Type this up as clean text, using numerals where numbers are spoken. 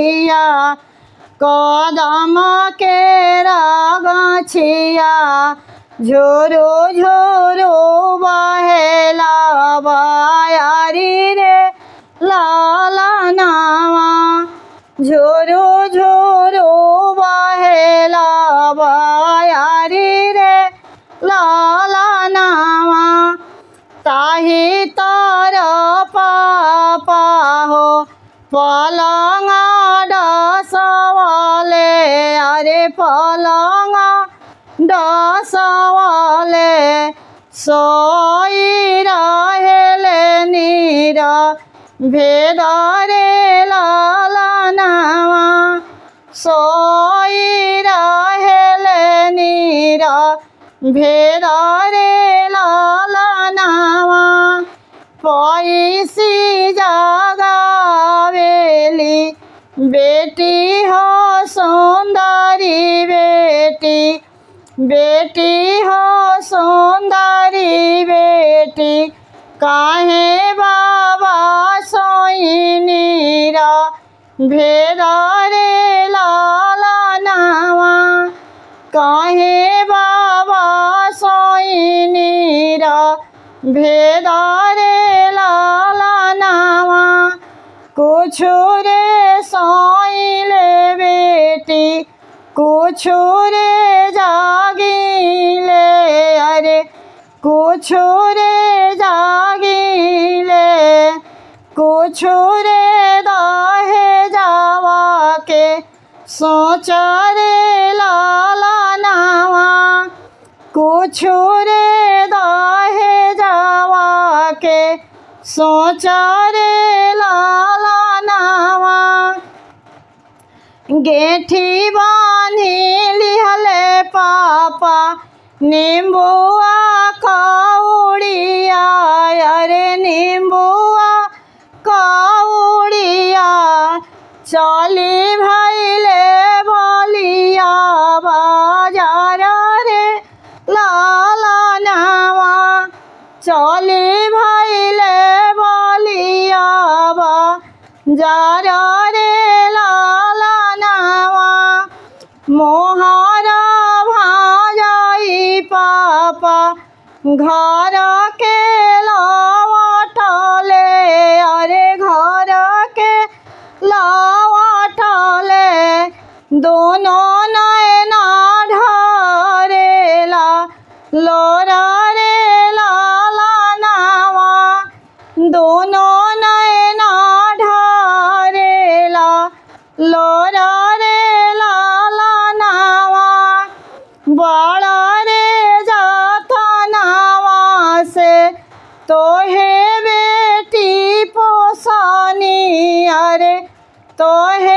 गछिया कदम के गछिया झोरो झोरो बहेला बायारी रे लालनावा झोरो झोरो बहेला बायारी रे लालनावा ताही तार पापा हो पलंगा डसवाले अरे पलंगा डसवाले सोई रहेले नीरा भेदरे लालनावा सोई रहेले नीरा भेदरे लालनावा पैसी जगावेली बेटी हो सुंदरी बेटी बेटी हो सुंदरी बेटी काहे बाबा सोईनीरा भेदरे लालनावा काहे बाबा सोईनीरा भेदरे लालनावा कुछु रे सोईले बेटी कुछु रे जागिले अरे कुछु रे जागिले कुछु रे दाहे जावा के सोचा रे लालनावा कुछु रे दाहे जावा के सोचा रे लालनावा गेठी बांधी लिहले पापा नींबुआ कौड़िया अरे नींबुआ कौड़िया चली भैले बलिया बाजार रे लालनावा चली भैले बलिया बाजार रे लालनावा मोहरा भाजाई पापा घर के लावटले अरे घर के लावटले दोनों नैना ढारेला लोरा रे लालनावा दोनों नैना ढारेला लोरा रे लालनावा बड़ा रे जातनावा से तोहे बेटी पोसानी अरे तोहे